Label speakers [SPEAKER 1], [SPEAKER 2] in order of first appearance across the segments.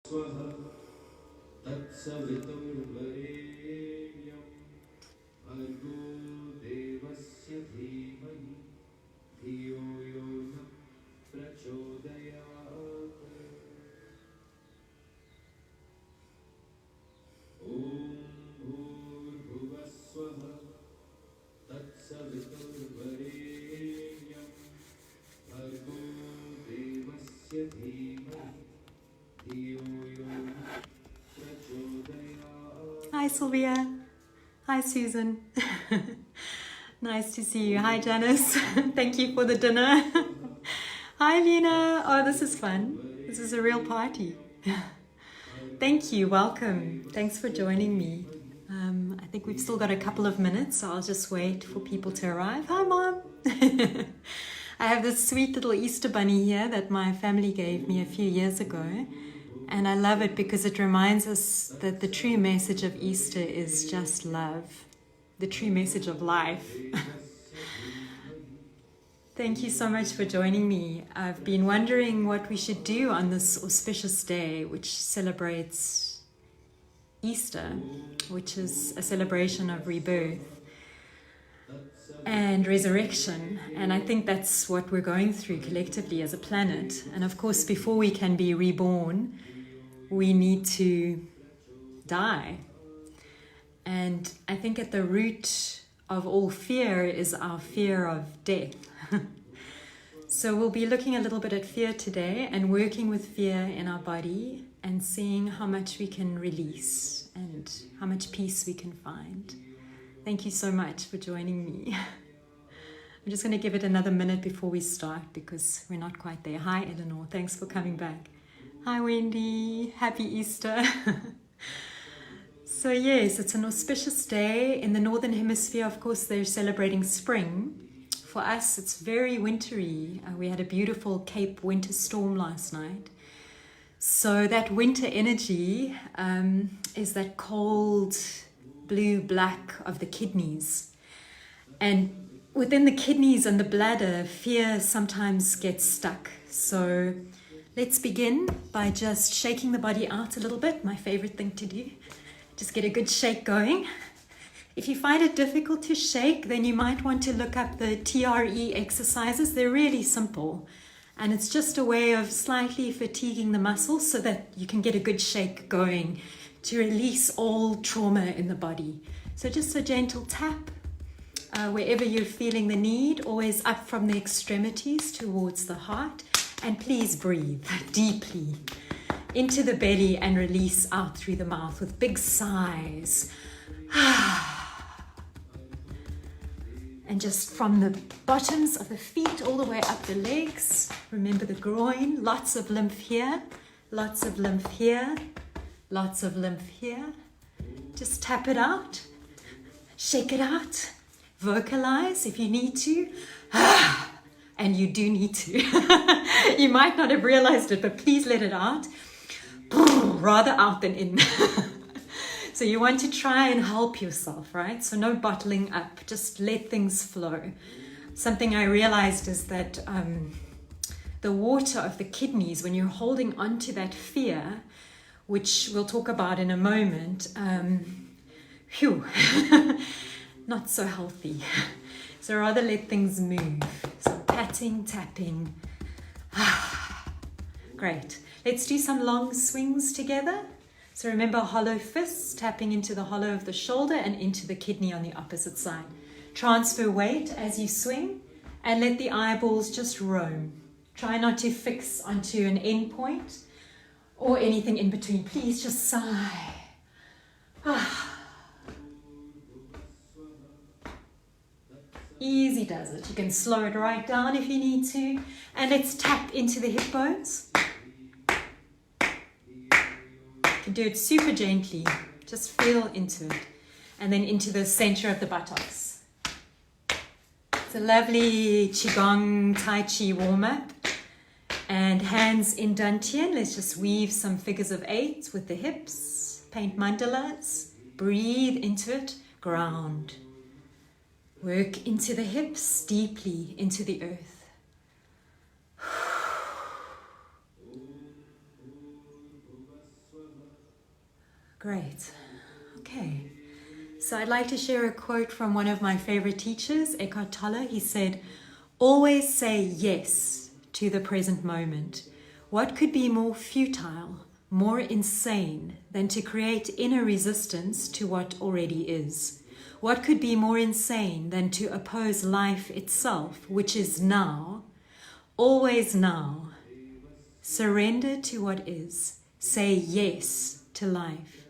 [SPEAKER 1] स्वः तत्सवितुर्वरेण्यं भर्गो देवस्य धीमहि धियो यो न प्रचोदयात्। ॐ भूर्भुवः स्वः तत्सवितुर्वरेण्यं भर्गो देवस्य धीमहि धियो यो न प्रचोदयात्।
[SPEAKER 2] Hi Sylvia. Hi Susan. Nice to see you. Hi Janice. Thank you for the dinner. Hi Lena. Oh, this is fun. This is a real party. Thank you. Welcome. Thanks for joining me. I think we've still got a couple of minutes, so I'll just wait for people to arrive. Hi Mom. I have this sweet little Easter bunny here that my family gave me a few years ago. And I love it because it reminds us that the true message of Easter is just love, the true message of life. Thank you so much for joining me. I've been wondering what we should do on this auspicious day, which celebrates Easter, which is a celebration of rebirth and resurrection. And I think that's what we're going through collectively as a planet. And of course, before we can be reborn, we need to die. And I think at the root of all fear is our fear of death. So we'll be looking a little bit at fear today and working with fear in our body and seeing how much we can release and how much peace we can find. Thank you so much for joining me. I'm just going to give it another minute before we start because we're not quite there. Hi Eleanor, thanks for coming back. Hi Wendy, happy Easter. So yes, it's an auspicious day. In the Northern Hemisphere, of course, they're celebrating spring. For us, it's very wintry. We had a beautiful Cape winter storm last night. So that winter energy is that cold blue-black of the kidneys. And within the kidneys and the bladder, fear sometimes gets stuck. So let's begin by just shaking the body out a little bit, my favorite thing to do. Just get a good shake going. If you find it difficult to shake, then you might want to look up the TRE exercises. They're really simple. And it's just a way of slightly fatiguing the muscles so that you can get a good shake going to release all trauma in the body. So just a gentle tap wherever you're feeling the need, always up from the extremities towards the heart. And please breathe deeply into the belly and release out through the mouth with big sighs. And just from the bottoms of the feet all the way up the legs. Remember the groin, lots of lymph here, lots of lymph here, lots of lymph here. Just tap it out, shake it out, vocalize if you need to. And you do need to. You might not have realized it, but please let it out. Rather out than in. So you want to try and help yourself, right? So no bottling up, just let things flow. Something I realized is that the water of the kidneys, when you're holding on to that fear, which we'll talk about in a moment, not so healthy. So rather let things move. So patting, tapping. Great. Let's do some long swings together. So remember hollow fists, tapping into the hollow of the shoulder and into the kidney on the opposite side. Transfer weight as you swing and let the eyeballs just roam. Try not to fix onto an end point or anything in between. Please just sigh. Easy does it. You can slow it right down if you need to. And let's tap into the hip bones. You can do it super gently. Just feel into it. And then into the center of the buttocks. It's a lovely Qigong Tai Chi warm-up. And hands in Dantian. Let's just weave some figures of 8 with the hips. Paint mandalas. Breathe into it. Ground. Work into the hips, deeply into the earth. Great. Okay. So I'd like to share a quote from one of my favorite teachers, Eckhart Tolle. He said, "Always say yes to the present moment. What could be more futile, more insane than to create inner resistance to what already is? What could be more insane than to oppose life itself, which is now, always now? Surrender to what is. Say yes to life.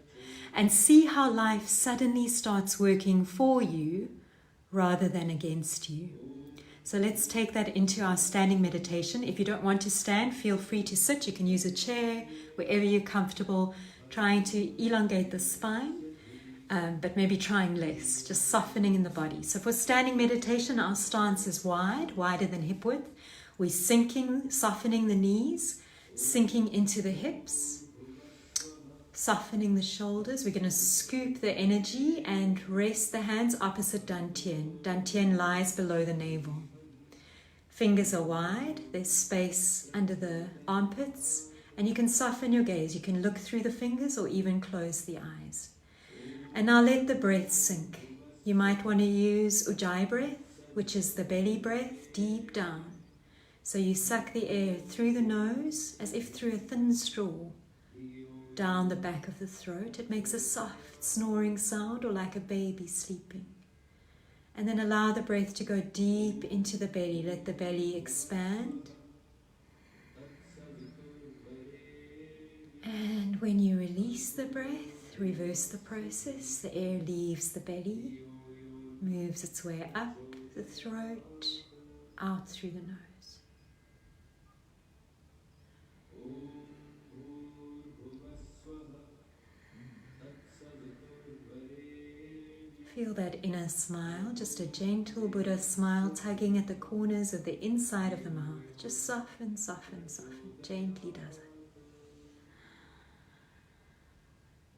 [SPEAKER 2] And see how life suddenly starts working for you rather than against you." So let's take that into our standing meditation. If you don't want to stand, feel free to sit. You can use a chair, wherever you're comfortable, trying to elongate the spine, but maybe trying less, just softening in the body. So for standing meditation, our stance is wide, wider than hip width. We're sinking, softening the knees, sinking into the hips, softening the shoulders. We're going to scoop the energy and rest the hands opposite Dantian. Dantian lies below the navel. Fingers are wide, there's space under the armpits, and you can soften your gaze. You can look through the fingers or even close the eyes. And now let the breath sink. You might want to use Ujjayi breath, which is the belly breath, deep down. So you suck the air through the nose as if through a thin straw, down the back of the throat. It makes a soft snoring sound or like a baby sleeping. And then allow the breath to go deep into the belly. Let the belly expand. And when you release the breath, reverse the process. The air leaves the belly, moves its way up the throat, out through the nose. Feel that inner smile, just a gentle Buddha smile tugging at the corners of the inside of the mouth. Just soften, soften, soften. Gently does it.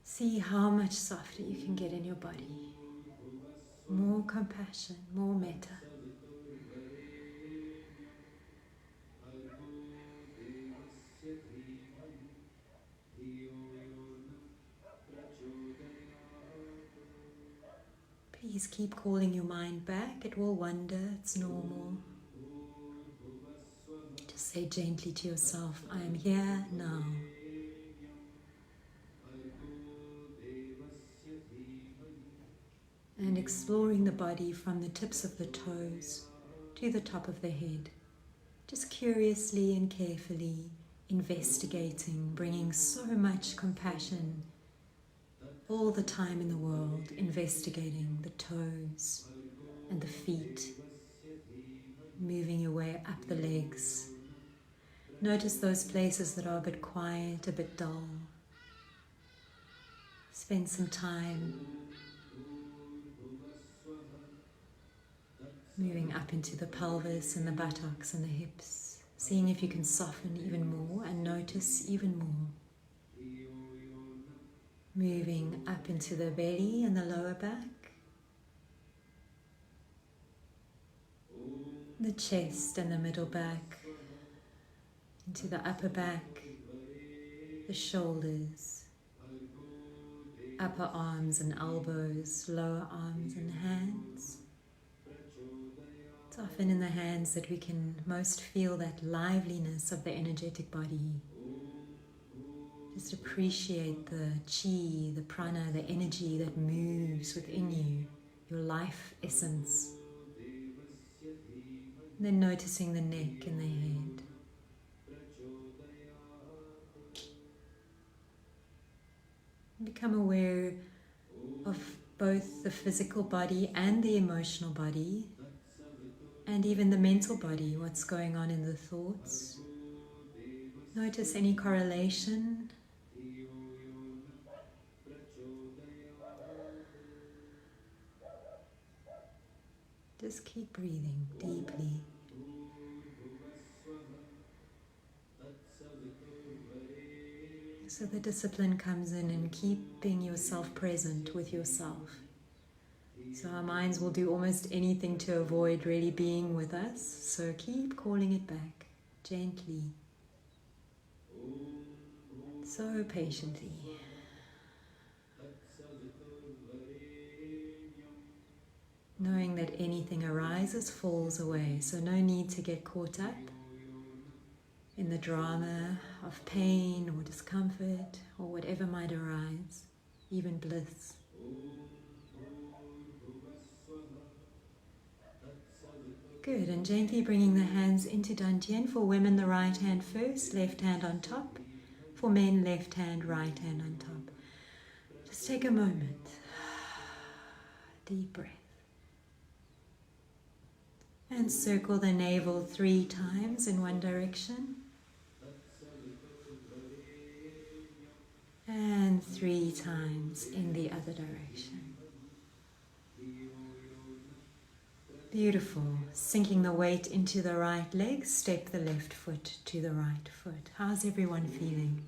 [SPEAKER 2] See how much softer you can get in your body. More compassion, more metta. Please keep calling your mind back. It will wander. It's normal. Just say gently to yourself, I am here now. And exploring the body from the tips of the toes to the top of the head. Just curiously and carefully investigating, bringing so much compassion all the time in the world, investigating the toes and the feet, moving your way up the legs. Notice those places that are a bit quiet, a bit dull. Spend some time moving up into the pelvis and the buttocks and the hips, seeing if you can soften even more and notice even more. Moving up into the belly and the lower back, the chest and the middle back, into the upper back, the shoulders, upper arms and elbows, lower arms and hands. It's often in the hands that we can most feel that liveliness of the energetic body. Just appreciate the chi, the prana, the energy that moves within you, your life essence. And then noticing the neck and the head. Become aware of both the physical body and the emotional body, and even the mental body, what's going on in the thoughts. Notice any correlation. Just keep breathing deeply. So the discipline comes in keeping yourself present with yourself. So our minds will do almost anything to avoid really being with us. So keep calling it back, gently, so patiently. knowing that anything arises falls away. So no need to get caught up in the drama of pain or discomfort or whatever might arise, even bliss. Good, and gently bringing the hands into Dantian. For women, the right hand first, left hand on top. For men, left hand, right hand on top. Just take a moment. Deep breath. And circle the navel 3 times in one direction. And 3 times in the other direction. Beautiful. Sinking the weight into the right leg, step the left foot to the right foot. How's everyone feeling?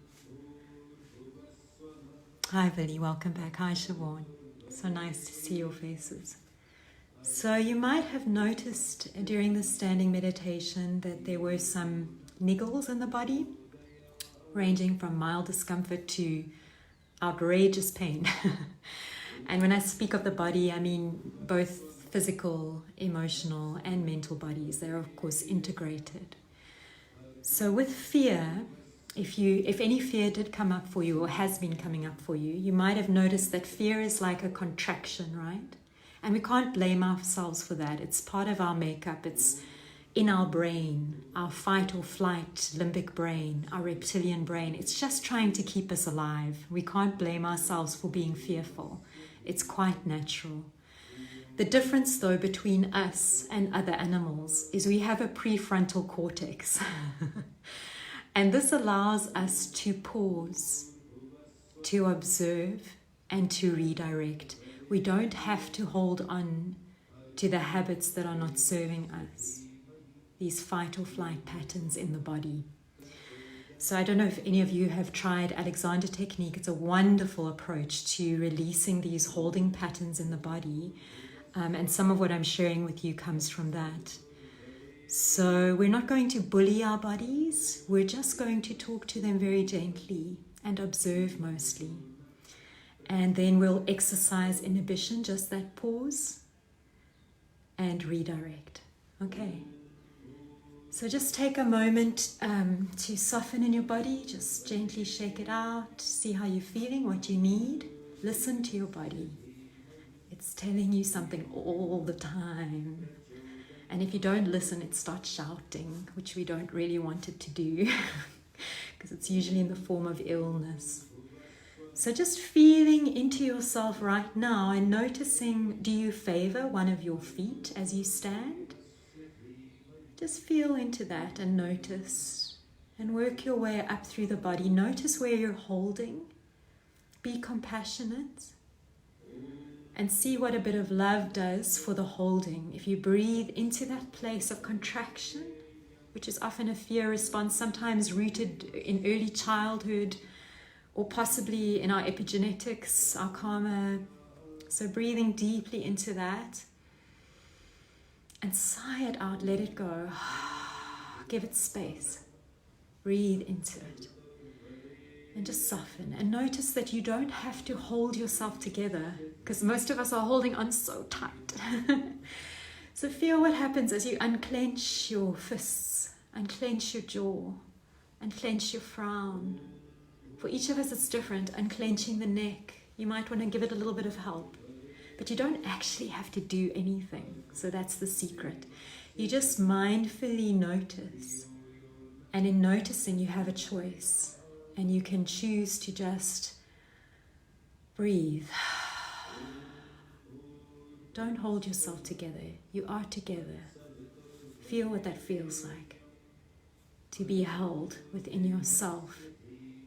[SPEAKER 2] Hi Billy, welcome back. Hi Siobhan. So nice to see your faces. So you might have noticed during the standing meditation that there were some niggles in the body, ranging from mild discomfort to outrageous pain. And when I speak of the body, I mean both physical, emotional, and mental bodies. They're of course integrated. So with fear, if any fear did come up for you or has been coming up for you, you might have noticed that fear is like a contraction, right? And we can't blame ourselves for that. It's part of our makeup. It's in our brain, our fight or flight limbic brain, our reptilian brain. It's just trying to keep us alive. We can't blame ourselves for being fearful. It's quite natural. The difference, though, between us and other animals is we have a prefrontal cortex. And this allows us to pause, to observe, and to redirect. We don't have to hold on to the habits that are not serving us, these fight or flight patterns in the body. So I don't know if any of you have tried Alexander technique. It's a wonderful approach to releasing these holding patterns in the body. And some of what I'm sharing with you comes from that. So we're not going to bully our bodies. We're just going to talk to them very gently and observe mostly. And then we'll exercise inhibition, just that pause, and redirect. Okay. So just take a moment to soften in your body. Just gently shake it out. See how you're feeling, what you need. Listen to your body. It's telling you something all the time. And if you don't listen, it starts shouting, which we don't really want it to do because it's usually in the form of illness. So just feeling into yourself right now and noticing, do you favor one of your feet as you stand? Just feel into that and notice and work your way up through the body. Notice where you're holding. Be compassionate. And see what a bit of love does for the holding. If you breathe into that place of contraction, which is often a fear response, sometimes rooted in early childhood, or possibly in our epigenetics, our karma. So breathing deeply into that. And sigh it out, let it go. Give it space. Breathe into it. And just soften. And notice that you don't have to hold yourself together, because most of us are holding on so tight. So feel what happens as you unclench your fists, unclench your jaw, unclench your frown. For each of us it's different. Unclenching the neck, you might want to give it a little bit of help. But you don't actually have to do anything. So that's the secret. You just mindfully notice. And in noticing, you have a choice. And you can choose to just breathe. Don't hold yourself together. You are together. Feel what that feels like. To be held within yourself.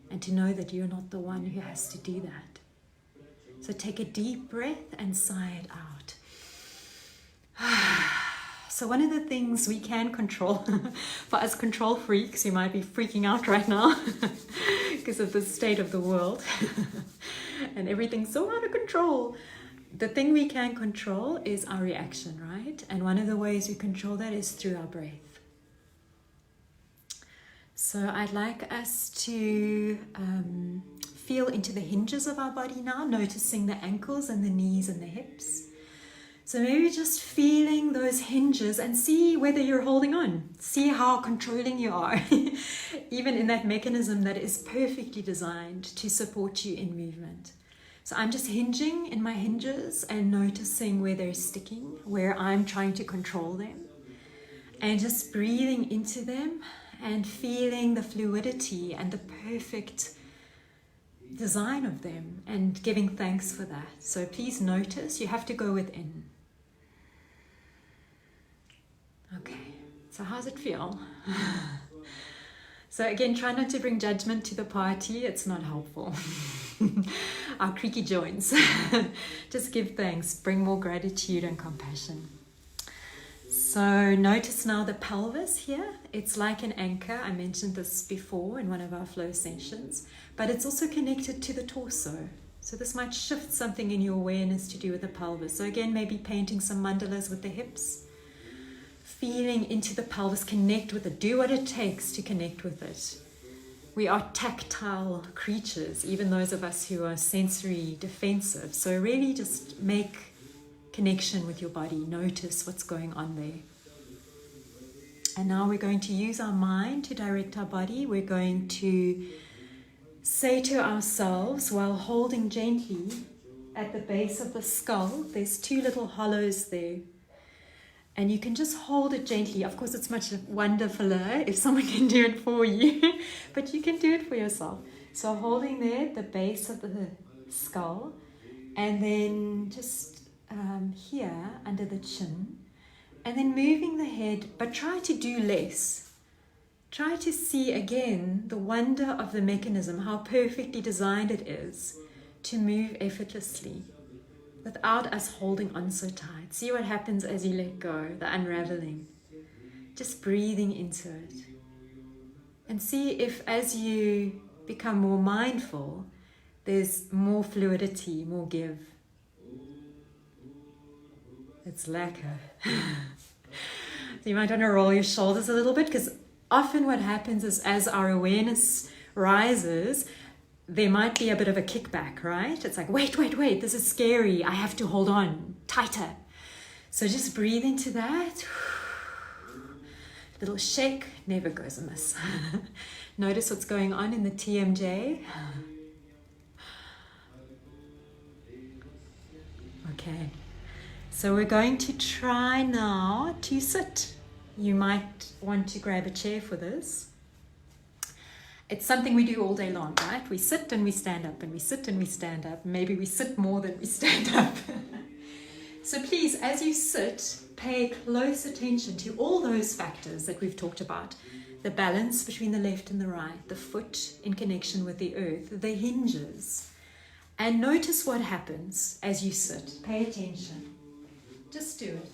[SPEAKER 2] And to know that you're not the one who has to do that. So take a deep breath and sigh it out. So one of the things we can control, for us control freaks, you might be freaking out right now because of the state of the world and everything's so out of control. The thing we can control is our reaction, right? And one of the ways we control that is through our breath. So I'd like us to feel into the hinges of our body now, noticing the ankles and the knees and the hips. So maybe just feeling those hinges and see whether you're holding on. See how controlling you are, even in that mechanism that is perfectly designed to support you in movement. So I'm just hinging in my hinges and noticing where they're sticking, where I'm trying to control them, and just breathing into them and feeling the fluidity and the perfect design of them and giving thanks for that. So please notice, you have to go within. Okay, so how's it feel? So again, try not to bring judgment to the party. It's not helpful. Our creaky joints. Just give thanks. Bring more gratitude and compassion. So notice now the pelvis here. It's like an anchor. I mentioned this before in one of our flow sessions. But it's also connected to the torso. So this might shift something in your awareness to do with the pelvis. So again, maybe painting some mandalas with the hips. Feeling into the pelvis, connect with it. Do what it takes to connect with it. We are tactile creatures, even those of us who are sensory defensive. So really just make connection with your body. Notice what's going on there. And now we're going to use our mind to direct our body. We're going to say to ourselves, while holding gently at the base of the skull, there's two little hollows there. And you can just hold it gently. Of course, it's much wonderfuler if someone can do it for you, but you can do it for yourself. So holding there at the base of the skull, and then just here under the chin, and then moving the head, but try to do less. Try to see again the wonder of the mechanism, how perfectly designed it is to move effortlessly, without us holding on so tight. See what happens as you let go, the unraveling. Just breathing into it. And see if as you become more mindful, there's more fluidity, more give. It's lacquer. So you might want to roll your shoulders a little bit, because often what happens is as our awareness rises, there might be a bit of a kickback, right? It's like, wait, this is scary. I have to hold on tighter. So just breathe into that. Little shake never goes amiss. Notice what's going on in the TMJ. Okay. So we're going to try now to sit. You might want to grab a chair for this. It's something we do all day long, right? We sit and we stand up, and we sit and we stand up. Maybe we sit more than we stand up. So please, as you sit, pay close attention to all those factors that we've talked about. The balance between the left and the right, the foot in connection with the earth, the hinges. And notice what happens as you sit. Pay attention. Just do it.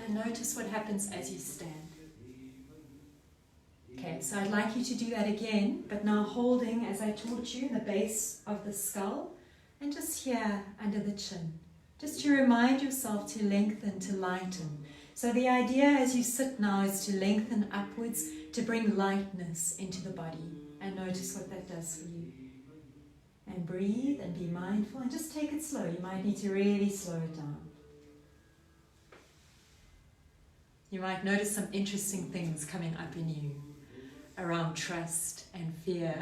[SPEAKER 2] And notice what happens as you stand. Okay, so I'd like you to do that again, but now holding, as I taught you, the base of the skull, and just here under the chin. Just to remind yourself to lengthen, to lighten. So the idea as you sit now is to lengthen upwards, to bring lightness into the body. And notice what that does for you. And breathe and be mindful, and just take it slow. You might need to really slow it down. You might notice some interesting things coming up in you around trust and fear.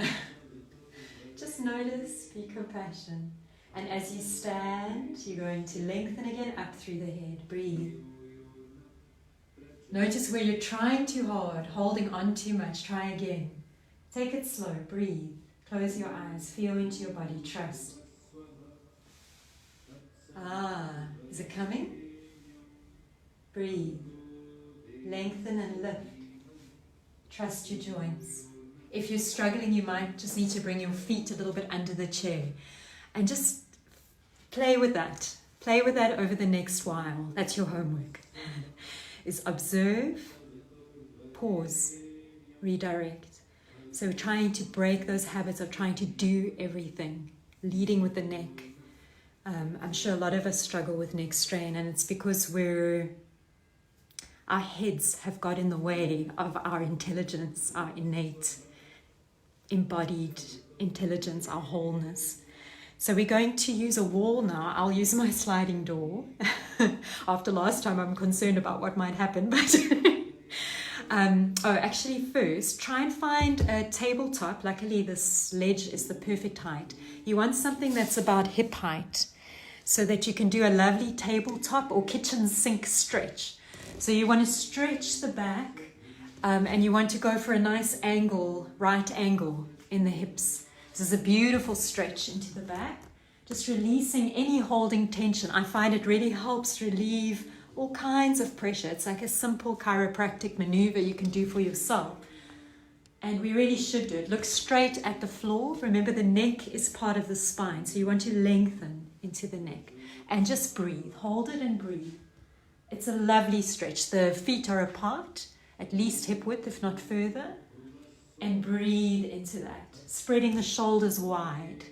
[SPEAKER 2] Just notice, be compassion. And as you stand, you're going to lengthen again up through the head. Breathe. Notice where you're trying too hard, holding on too much. Try again. Take it slow. Breathe. Close your eyes. Feel into your body. Trust. Is it coming? Breathe. Lengthen and lift. Trust your joints. If you're struggling, you might just need to bring your feet a little bit under the chair. And just play with that. Play with that over the next while. That's your homework. Is observe, pause, redirect. So we're trying to break those habits of trying to do everything, leading with the neck. I'm sure a lot of us struggle with neck strain, and it's because our heads have got in the way of our intelligence, our innate, embodied intelligence, our wholeness. So we're going to use a wall now. I'll use my sliding door. After last time, I'm concerned about what might happen. But actually first, try and find a tabletop. Luckily, this ledge is the perfect height. You want something that's about hip height so that you can do a lovely tabletop or kitchen sink stretch. So you want to stretch the back and you want to go for a nice angle, right angle in the hips. This is a beautiful stretch into the back. Just releasing any holding tension. I find it really helps relieve all kinds of pressure. It's like a simple chiropractic maneuver you can do for yourself. And we really should do it. Look straight at the floor. Remember, the neck is part of the spine. So you want to lengthen into the neck. And just breathe. Hold it and breathe. It's a lovely stretch. The feet are apart, at least hip width, if not further. And breathe into that. Spreading the shoulders wide.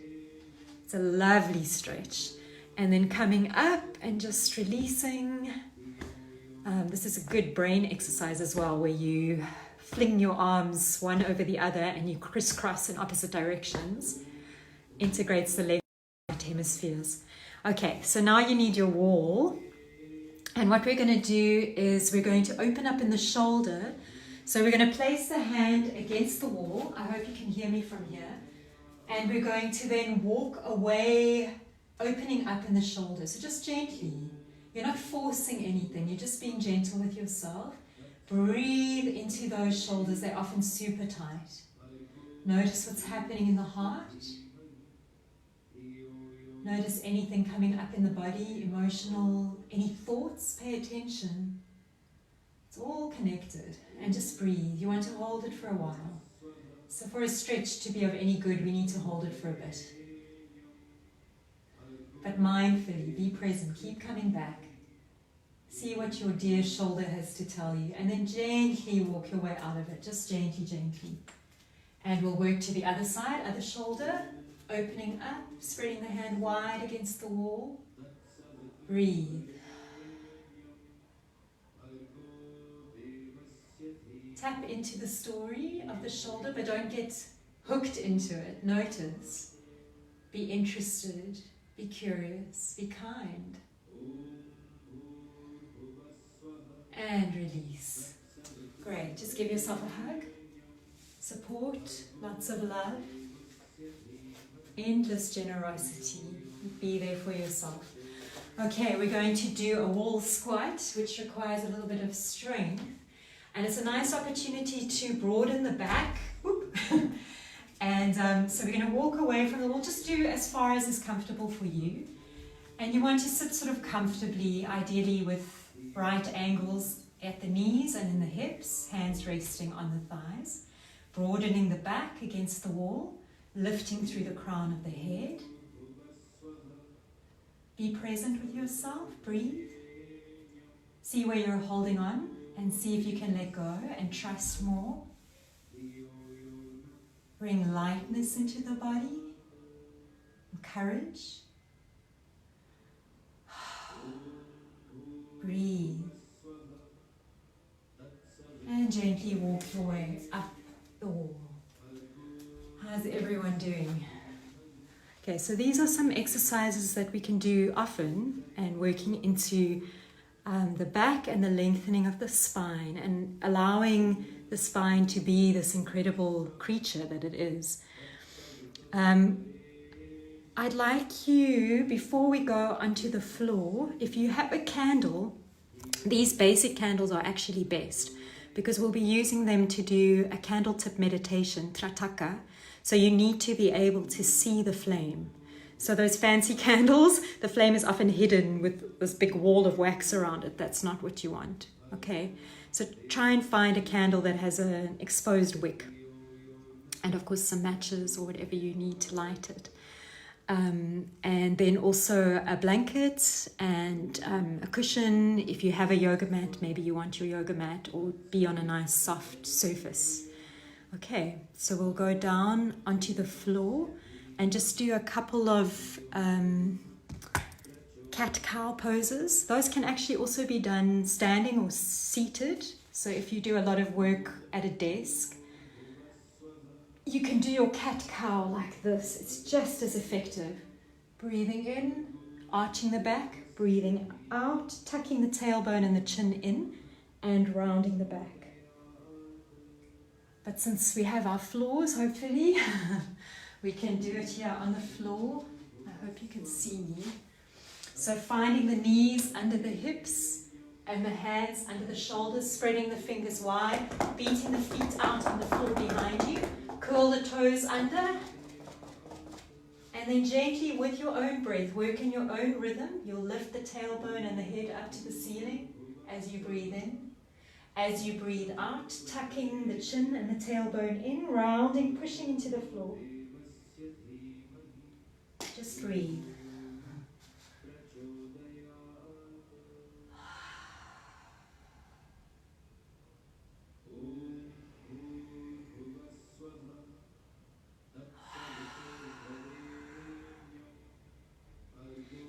[SPEAKER 2] It's a lovely stretch. And then coming up and just releasing. This is a good brain exercise as well, where you fling your arms one over the other and you crisscross in opposite directions. Integrates the left and right hemispheres. Okay, so now you need your wall. And what we're going to do is we're going to open up in the shoulder. So we're going to place the hand against the wall. I hope you can hear me from here. And we're going to then walk away, opening up in the shoulder. So just gently. You're not forcing anything. You're just being gentle with yourself. Breathe into those shoulders. They're often super tight. Notice what's happening in the heart. Notice anything coming up in the body, emotional, any thoughts, pay attention. It's all connected. And just breathe. You want to hold it for a while. So for a stretch to be of any good, we need to hold it for a bit. But mindfully, be present, keep coming back. See what your dear shoulder has to tell you, and then gently walk your way out of it, just gently, gently. And we'll work to the other side, other shoulder, opening up, spreading the hand wide against the wall. Breathe. Tap into the story of the shoulder, but don't get hooked into it. Notice. Be interested. Be curious. Be kind. And release. Great. Just give yourself a hug. Support. Lots of love. Endless generosity. Be there for yourself. Okay, we're going to do a wall squat, which requires a little bit of strength. And it's a nice opportunity to broaden the back. And so we're going to walk away from the wall. Just do as far as is comfortable for you. And you want to sit sort of comfortably, ideally with right angles at the knees and in the hips, hands resting on the thighs. Broadening the back against the wall, lifting through the crown of the head. Be present with yourself. Breathe. See where you're holding on. And see if you can let go and trust more. Bring lightness into the body. Courage. Breathe. And gently walk your way up the wall. How's everyone doing? Okay, so these are some exercises that we can do often and working into the back and the lengthening of the spine and allowing the spine to be this incredible creature that it is. I'd like you, before we go onto the floor, if you have a candle, these basic candles are actually best because we'll be using them to do a candle tip meditation, trataka. So you need to be able to see the flame. So those fancy candles, the flame is often hidden with this big wall of wax around it. That's not what you want, okay? So try and find a candle that has an exposed wick. And of course some matches or whatever you need to light it. And then also a blanket and a cushion. If you have a yoga mat, maybe you want your yoga mat or be on a nice soft surface. Okay, so we'll go down onto the floor and just do a couple of cat-cow poses. Those can actually also be done standing or seated. So if you do a lot of work at a desk, you can do your cat-cow like this. It's just as effective. Breathing in, arching the back, breathing out, tucking the tailbone and the chin in, and rounding the back. But since we have our floors, hopefully, we can do it here on the floor. I hope you can see me. So finding the knees under the hips and the hands under the shoulders, spreading the fingers wide, beating the feet out on the floor behind you. Curl the toes under. And then gently, with your own breath, work in your own rhythm. You'll lift the tailbone and the head up to the ceiling as you breathe in. As you breathe out, tucking the chin and the tailbone in, rounding, pushing into the floor. Just breathe.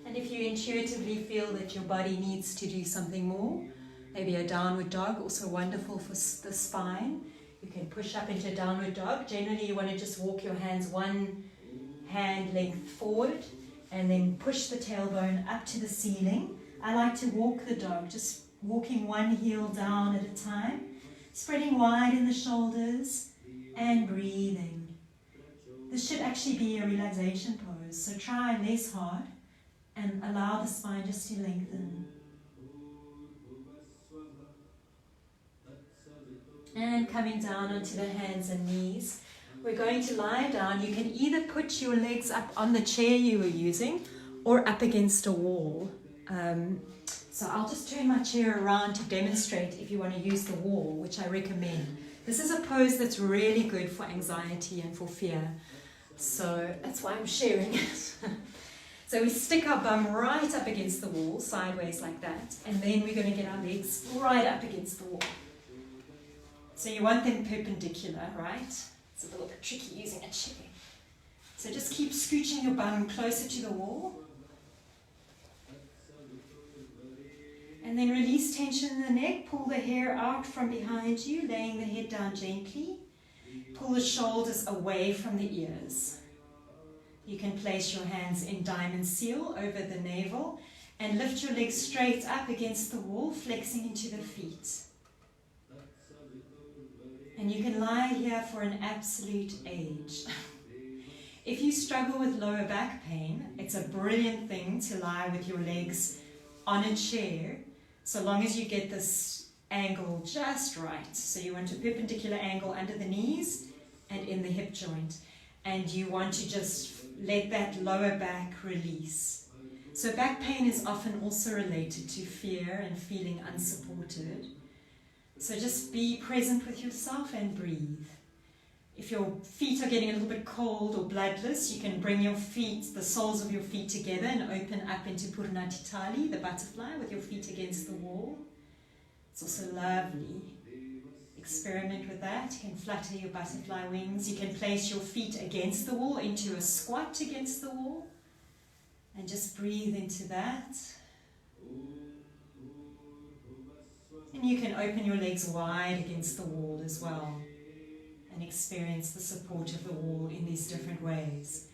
[SPEAKER 2] And if you intuitively feel that your body needs to do something more, maybe a downward dog, also wonderful for the spine. You can push up into a downward dog. Generally, you want to just walk your hands one hand length forward and then push the tailbone up to the ceiling. I like to walk the dog, just walking one heel down at a time, spreading wide in the shoulders and breathing. This should actually be a relaxation pose, so try less hard and allow the spine just to lengthen. And coming down onto the hands and knees. We're going to lie down. You can either put your legs up on the chair you were using or up against a wall. So I'll just turn my chair around to demonstrate if you want to use the wall, which I recommend. This is a pose that's really good for anxiety and for fear. So that's why I'm sharing it. So we stick our bum right up against the wall, sideways like that, and then we're going to get our legs right up against the wall. So you want them perpendicular, right? It's a little bit tricky using a chair. So just keep scooching your bum closer to the wall. And then release tension in the neck, pull the hair out from behind you, laying the head down gently. Pull the shoulders away from the ears. You can place your hands in diamond seal over the navel and lift your legs straight up against the wall, flexing into the feet. And you can lie here for an absolute age. If you struggle with lower back pain, it's a brilliant thing to lie with your legs on a chair, so long as you get this angle just right. So you want a perpendicular angle under the knees and in the hip joint. And you want to just let that lower back release. So back pain is often also related to fear and feeling unsupported. So just be present with yourself and breathe. If your feet are getting a little bit cold or bloodless, you can bring your feet, the soles of your feet together and open up into Purnatitali, the butterfly, with your feet against the wall. It's also lovely. Experiment with that. You can flutter your butterfly wings. You can place your feet against the wall into a squat against the wall. And just breathe into that. And you can open your legs wide against the wall as well. And experience the support of the wall in these different ways.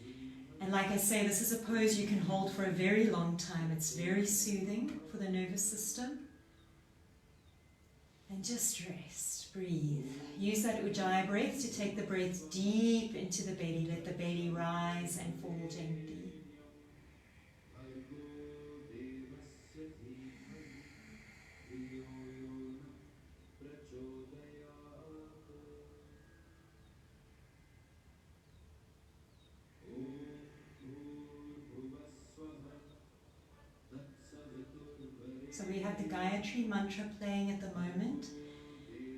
[SPEAKER 2] And like I say, this is a pose you can hold for a very long time. It's very soothing for the nervous system. And just rest, breathe. Use that Ujjayi breath to take the breath deep into the belly. Let the belly rise and fall gently. So we have the Gayatri mantra playing at the moment,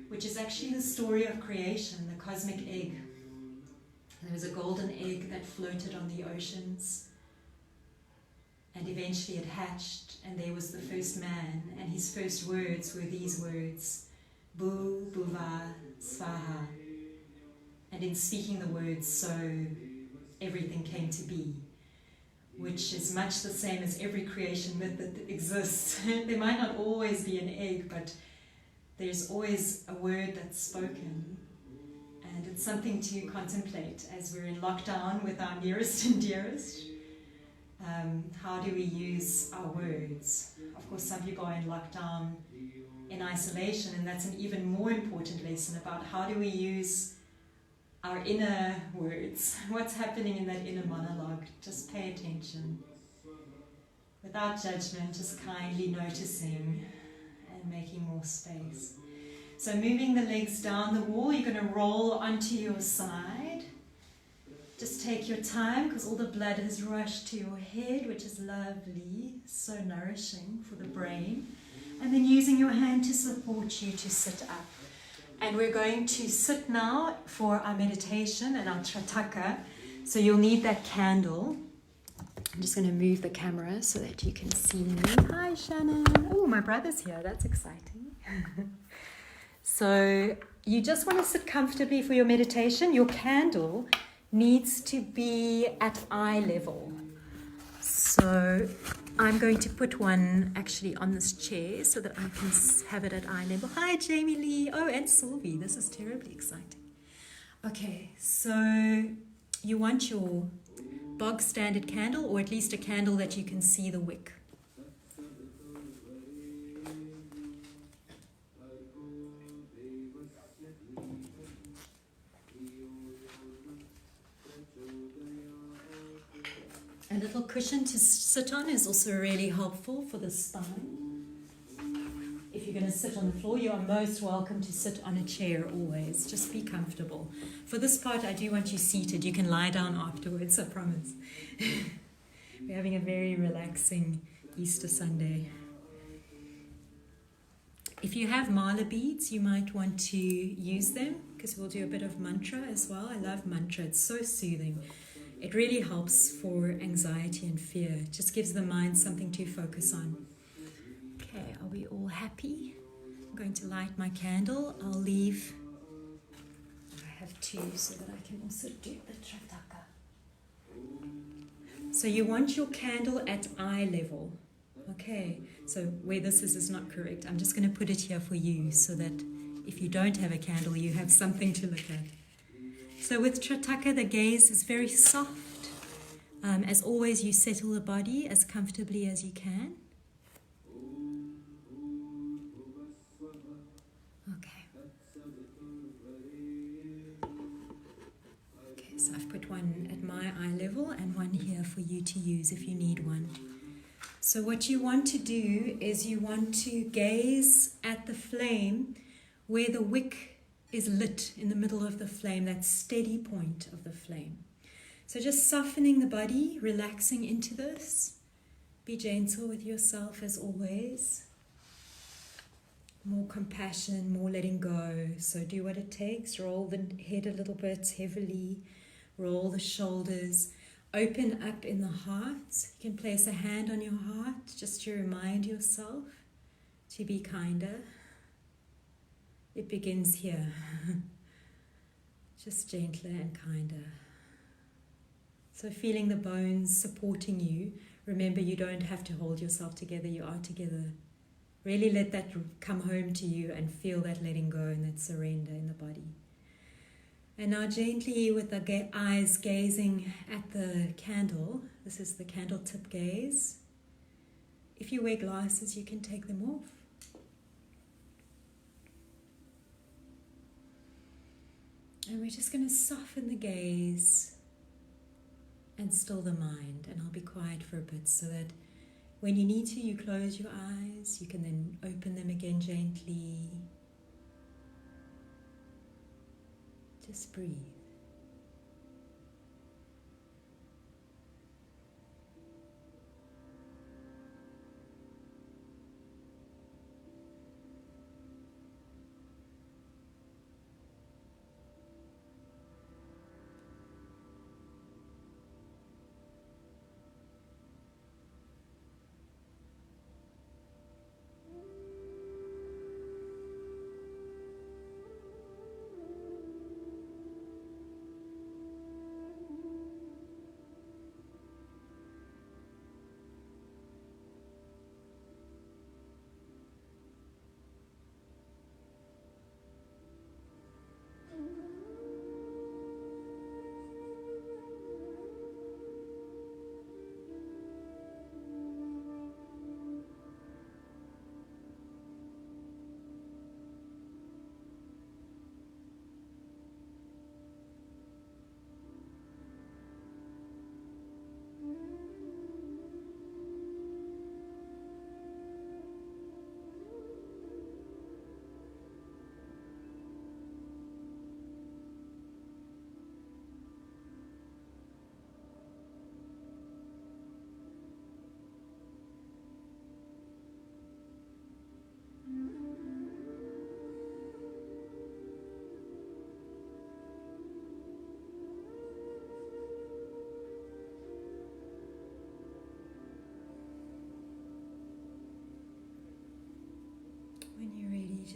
[SPEAKER 2] which is actually the story of creation, the cosmic egg. There was a golden egg that floated on the oceans, and eventually it hatched, and there was the first man, and his first words were these words, Bhu Bhuva Svaha. And in speaking the words, so everything came to be, which is much the same as every creation myth that exists. There might not always be an egg, but there's always a word that's spoken. And it's something to contemplate as we're in lockdown with our nearest and dearest. How do we use our words? Of course, some people are in lockdown, in isolation, and that's an even more important lesson about how do we use our inner words. What's happening in that inner monologue? Just pay attention. Without judgment, just kindly noticing and making more space. So moving the legs down the wall, you're going to roll onto your side. Just take your time because all the blood has rushed to your head, which is lovely, so nourishing for the brain. And then using your hand to support you to sit up. And we're going to sit now for our meditation and our trataka. So you'll need that candle. I'm just going to move the camera so that you can see me. Hi, Shannon. Oh, my brother's here. That's exciting. So you just want to sit comfortably for your meditation. Your candle needs to be at eye level. So I'm going to put one actually on this chair so that I can have it at eye level. Hi, Jamie Lee. Oh, and Sylvie. This is terribly exciting. Okay, so you want your bog standard candle, or at least a candle that you can see the wick. A little cushion to sit on is also really helpful for the spine. If you're going to sit on the floor, you are most welcome to sit on a chair always. Just be comfortable. For this part, I do want you seated. You can lie down afterwards, I promise. We're having a very relaxing Easter Sunday. If you have mala beads, you might want to use them because we'll do a bit of mantra as well. I love mantra. It's so soothing. It really helps for anxiety and fear. It just gives the mind something to focus on. Okay, are we all happy? I'm going to light my candle. I'll leave. I have two so that I can also do the trataka. So you want your candle at eye level. Okay, so where this is not correct. I'm just going to put it here for you so that if you don't have a candle, you have something to look at. So with trataka, the gaze is very soft. As always, you settle the body as comfortably as you can. Okay. Okay, so I've put one at my eye level and one here for you to use if you need one. So what you want to do is you want to gaze at the flame where the wick is lit in the middle of the flame, that steady point of the flame. So just softening the body, relaxing into this. Be gentle with yourself as always. More compassion, more letting go. So do what it takes. Roll the head a little bit heavily. Roll the shoulders. Open up in the heart. You can place a hand on your heart just to remind yourself to be kinder. It begins here. Just gentler and kinder. So feeling the bones supporting you. Remember, you don't have to hold yourself together. You are together. Really let that come home to you and feel that letting go and that surrender in the body. And now gently with the eyes gazing at the candle. This is the candle tip gaze. If you wear glasses, you can take them off. And we're just going to soften the gaze and still the mind. And I'll be quiet for a bit so that when you need to, you close your eyes. You can then open them again gently. Just breathe.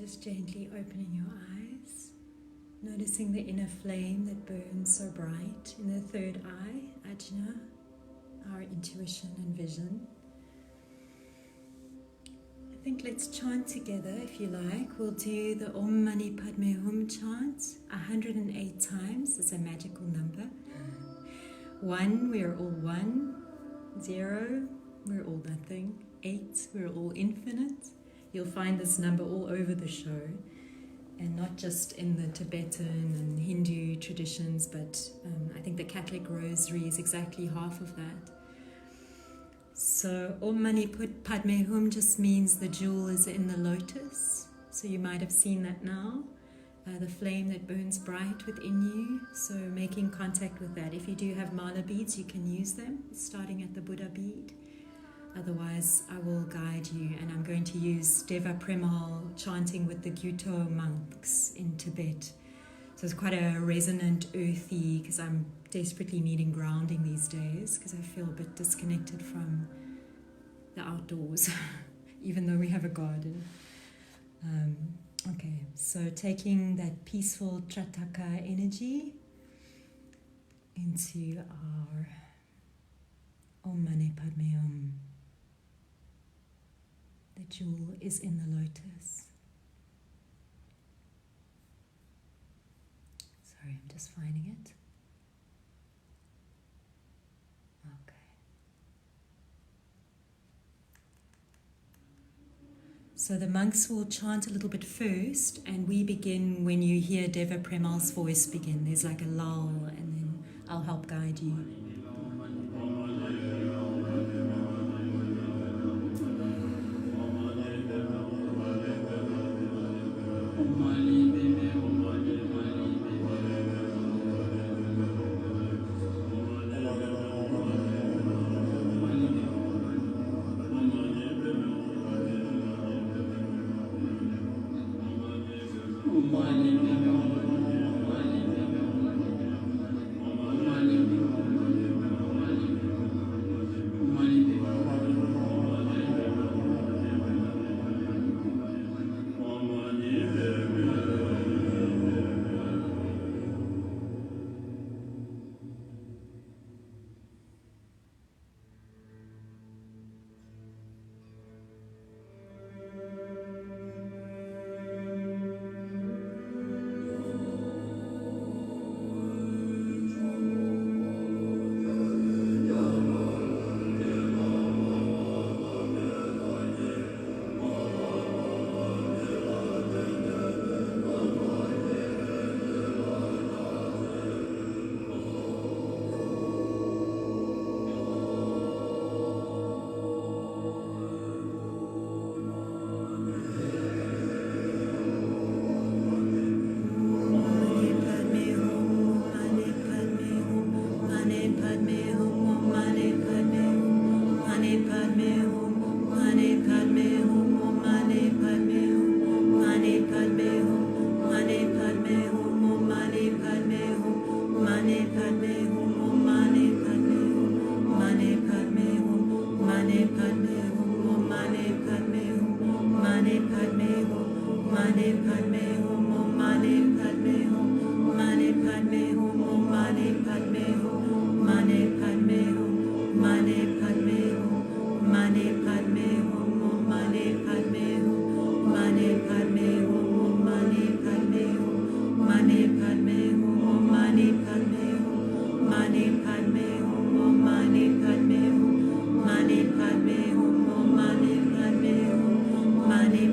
[SPEAKER 2] just gently opening your eyes, noticing the inner flame that burns so bright in the third eye, ajna, our intuition and vision. I think let's chant together if you like. We'll do the Om Mani Padme Hum chant 108 times. It's a magical number. 1, we're all one. 0, we're all nothing. 8, we're all infinite. You'll find this number all over the show, and not just in the Tibetan and Hindu traditions, but I think the Catholic Rosary is exactly half of that. So Om Mani Padme Hum just means the jewel is in the lotus. So you might have seen that now, the flame that burns bright within you. So making contact with that. If you do have mala beads, you can use them, starting at the Buddha bead. Otherwise, I will guide you, and I'm going to use Deva Premal chanting with the Gyuto monks in Tibet. So it's quite a resonant, earthy, because I'm desperately needing grounding these days, because I feel a bit disconnected from the outdoors, even though we have a garden. Okay, so taking that peaceful trataka energy into our Om Mani Padme Hum. The jewel is in the lotus. Sorry, I'm just finding it. Okay. So the monks will chant a little bit first, and we begin when you hear Deva Premal's voice begin. There's like a lull, and then I'll help guide you.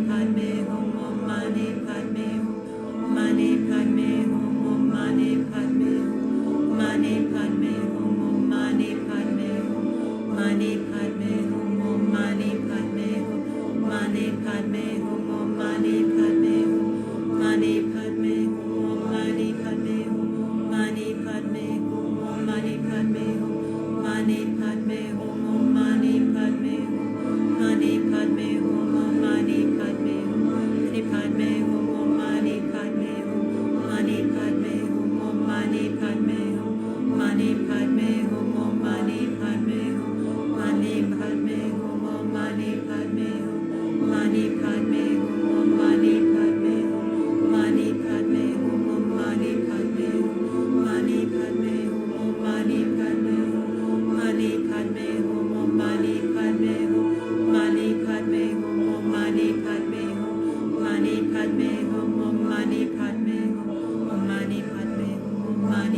[SPEAKER 2] Padme Hum, Om Mani Padme Hum.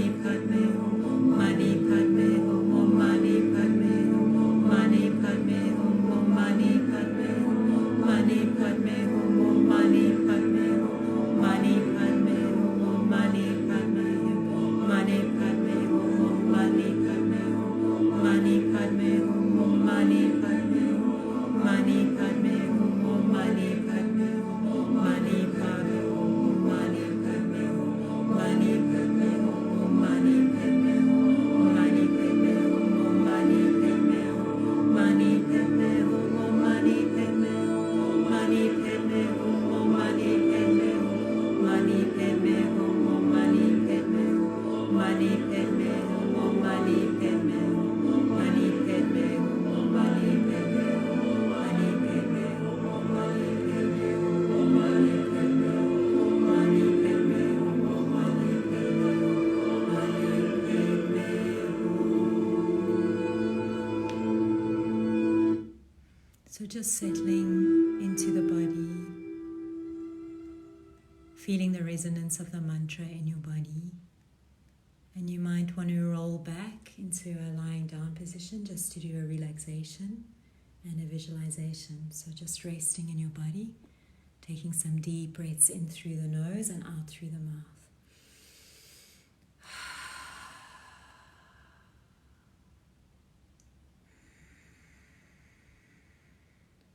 [SPEAKER 2] Mani Padme Hum, Om Mani Padme Hum, Om Mani Padme Hum, Om Mani Padme Hum, Om Mani Padme Hum, Mani Padme Hum, Om Mani Padme Hum, Mani Padme Hum, Om Mani Padme Hum, Mani Padme Hum, Om Mani Padme Hum, Mani Padme Hum, Om Mani Padme Hum, Mani Padme Hum, Om Mani Padme Hum, Mani Padme Hum, Om Mani Padme Hum, Mani Padme Hum, Om Mani Padme Hum, Mani Padme Hum, Om Mani Padme Hum, Mani Padme Hum, Om Mani Padme Hum, Mani Padme Hum, Om Mani Padme Hum, Mani Padme Hum, Om Mani Padme Hum, Mani Padme Hum, Om Mani Padme Hum, Mani Padme Hum, Om Mani Padme Hum, Mani Padme Hum, Om Mani Padme Hum, Om Mani Padme Hum, Mani Padme Hum, Om Mani Padme Hum, Mani Padme Hum. So just settling into the body, feeling the resonance of the mantra in your body. And you might want to roll back into a lying down position just to do a relaxation and a visualization. So just resting in your body, taking some deep breaths in through the nose and out through the mouth.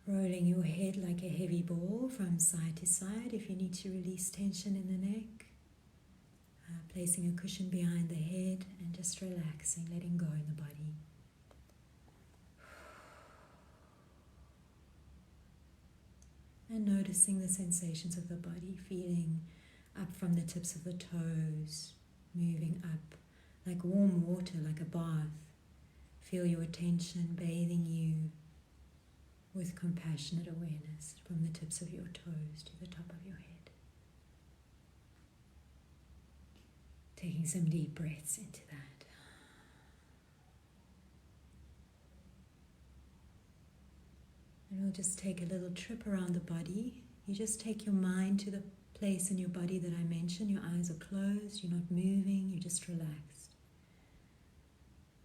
[SPEAKER 2] Rolling your head like a heavy ball from side to side if you need to release tension in the neck. Placing a cushion behind the head and just relaxing, letting go in the body. And noticing the sensations of the body, feeling up from the tips of the toes, moving up like warm water, like a bath. Feel your attention bathing you with compassionate awareness from the tips of your toes to the top of your head. Taking some deep breaths into that. And we'll just take a little trip around the body. You just take your mind to the place in your body that I mentioned. Your eyes are closed, you're not moving, you're just relaxed.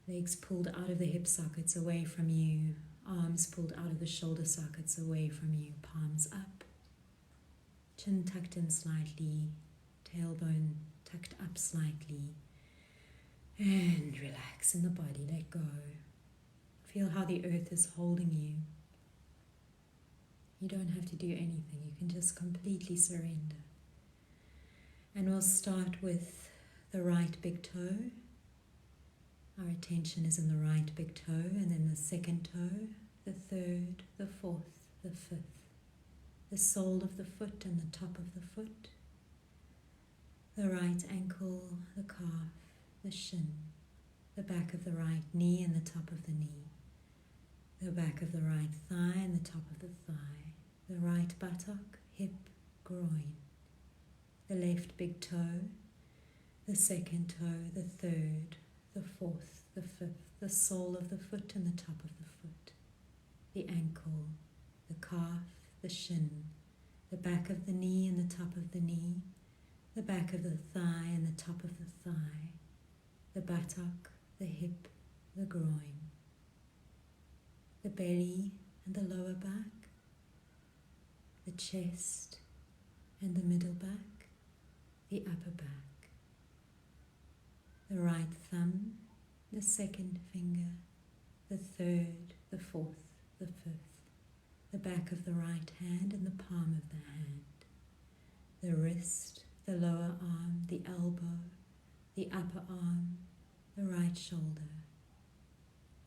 [SPEAKER 2] Legs pulled out of the hip sockets away from you. Arms pulled out of the shoulder sockets away from you. Palms up. Chin tucked in slightly. Tailbone tucked up slightly. And relax in the body. Let go. Feel how the earth is holding you. You don't have to do anything. You can just completely surrender. And we'll start with the right big toe. Our attention is in the right big toe, and then the second toe, the third, the fourth, the fifth, the sole of the foot and the top of the foot, the right ankle, the calf, the shin, the back of the right knee and the top of the knee, the back of the right thigh and the top of the thigh, the right buttock, hip, groin, the left big toe, the second toe, the third, the fourth, the fifth, the sole of the foot and the top of the foot, the ankle, the calf, the shin, the back of the knee and the top of the knee, the back of the thigh and the top of the thigh, the buttock, the hip, the groin, the belly and the lower back, the chest and the middle back, the upper back, the right thumb, the second finger, the third, the fourth, the fifth, the back of the right hand and the palm of the hand, the wrist, the lower arm, the elbow, the upper arm, the right shoulder,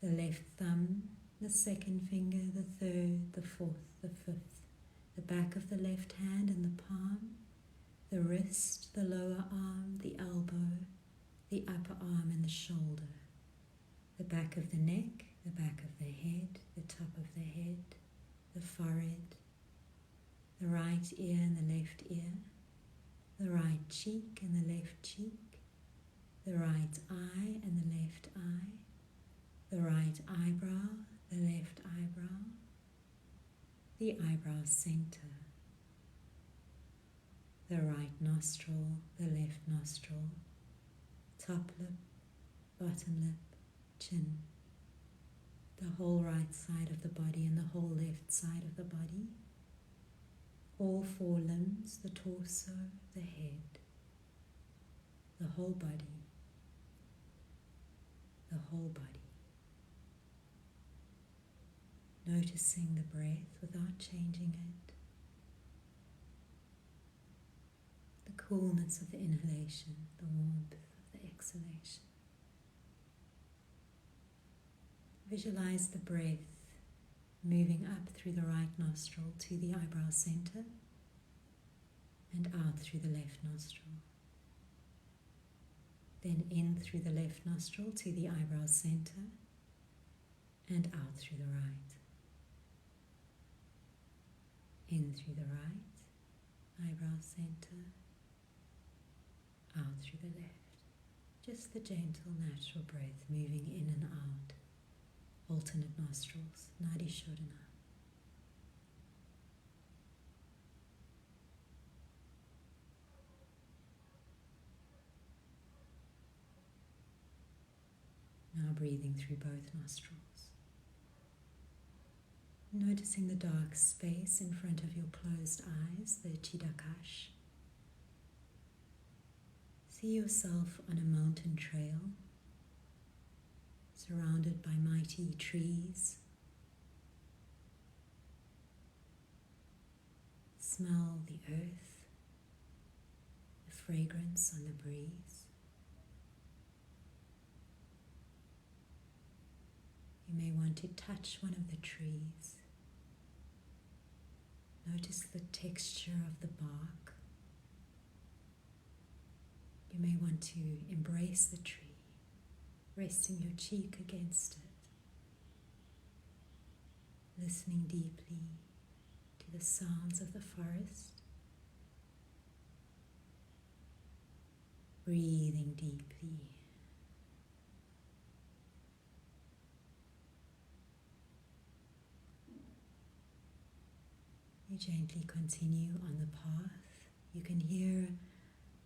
[SPEAKER 2] the left thumb, the second finger, the third, the fourth, the fifth, the back of the left hand and the palm, the wrist, the lower arm, the elbow, the upper arm and the shoulder, the back of the neck, the back of the head, the top of the head, the forehead, the right ear and the left ear, the right cheek and the left cheek, the right eye and the left eye, the right eyebrow, the left eyebrow, the eyebrow center, the right nostril, the left nostril, top lip, bottom lip, chin, the whole right side of the body and the whole left side of the body, all four limbs, the torso, the head, the whole body, the whole body. Noticing the breath without changing it, the coolness of the inhalation, the warmth of the exhalation. Visualize the breath moving up through the right nostril to the eyebrow center and out through the left nostril. Then in through the left nostril to the eyebrow center and out through the right. In through the right, eyebrow center, out through the left. Just the gentle, natural breath moving in and out. Alternate nostrils, Nadi Shodhana. Now breathing through both nostrils. Noticing the dark space in front of your closed eyes, the Chidakash. See yourself on a mountain trail, surrounded by mighty trees. Smell the earth, the fragrance on the breeze. You may want to touch one of the trees. Notice the texture of the bark. You may want to embrace the tree, resting your cheek against it, listening deeply to the sounds of the forest, breathing deeply. You gently continue on the path. You can hear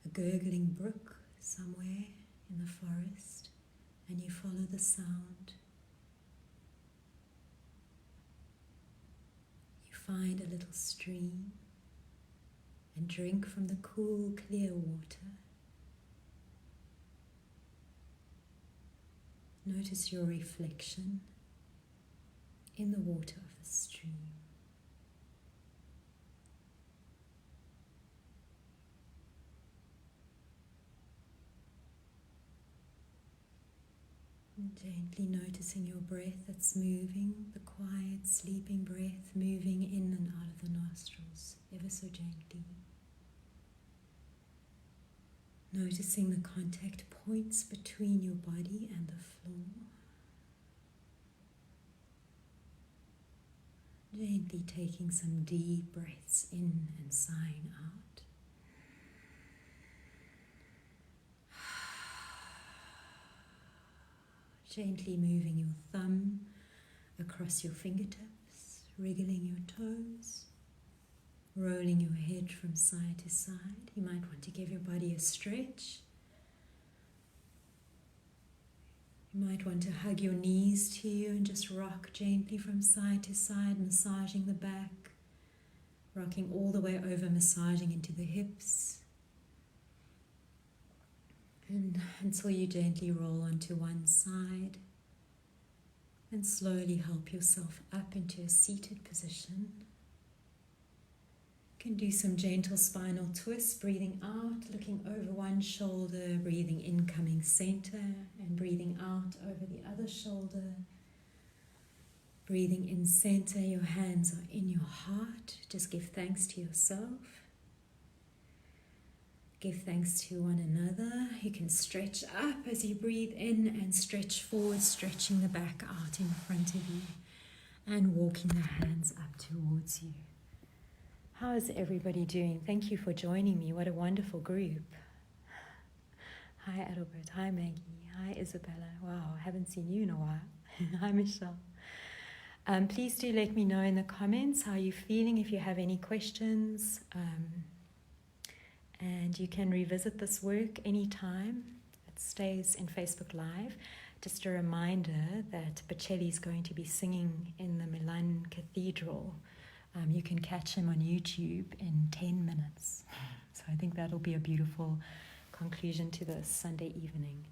[SPEAKER 2] a gurgling brook somewhere in the forest, and you follow the sound. You find a little stream and drink from the cool, clear water. Notice your reflection in the water of the stream. Gently noticing your breath that's moving, the quiet, sleeping breath moving in and out of the nostrils, ever so gently. Noticing the contact points between your body and the floor. Gently taking some deep breaths in and sighing out. Gently moving your thumb across your fingertips, wriggling your toes, rolling your head from side to side. You might want to give your body a stretch. You might want to hug your knees to you and just rock gently from side to side, massaging the back, rocking all the way over, massaging into the hips. And until you gently roll onto one side and slowly help yourself up into a seated position. You can do some gentle spinal twists, breathing out, looking over one shoulder, breathing in, coming center, and breathing out over the other shoulder. Breathing in center, your hands are in your heart. Just give thanks to yourself. Give thanks to one another. You can stretch up as you breathe in and stretch forward, stretching the back out in front of you and walking the hands up towards you. How is everybody doing? Thank you for joining me. What a wonderful group. Hi Adelbert. Hi Maggie. Hi Isabella. Wow, I haven't seen you in a while. Hi Michelle. Please do let me know in the comments how you're feeling, if you have any questions. And you can revisit this work anytime. stays in Facebook Live. Just a reminder that Bocelli's going to be singing in the Milan Cathedral. You can catch him on YouTube in 10 minutes. So I think that'll be a beautiful conclusion to this Sunday evening.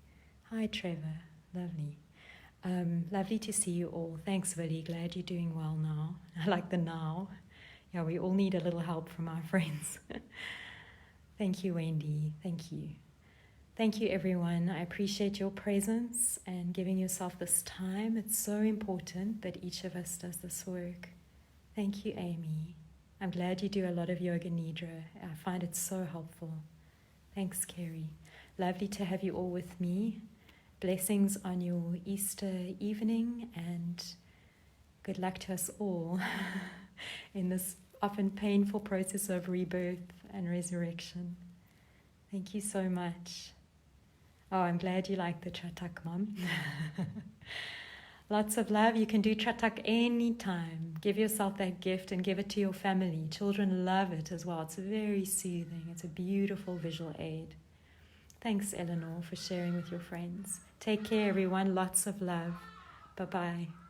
[SPEAKER 2] Hi, Trevor. Lovely. Lovely to see you all. Thanks, Willie. Glad you're doing well now. I like the now. Yeah, we all need a little help from our friends. Thank you, Wendy. Thank you. Thank you, everyone. I appreciate your presence and giving yourself this time. It's so important that each of us does this work. Thank you, Amy. I'm glad you do a lot of yoga nidra. I find it so helpful. Thanks, Kerry. Lovely to have you all with me. Blessings on your Easter evening, and good luck to us all in this often painful process of rebirth and resurrection. Thank you so much. Oh, I'm glad you like the trataka, Mom. Lots of love. You can do trataka anytime. Give yourself that gift and give it to your family. Children love it as well. It's very soothing. It's a beautiful visual aid. Thanks, Eleanor, for sharing with your friends. Take care, everyone. Lots of love. Bye-bye.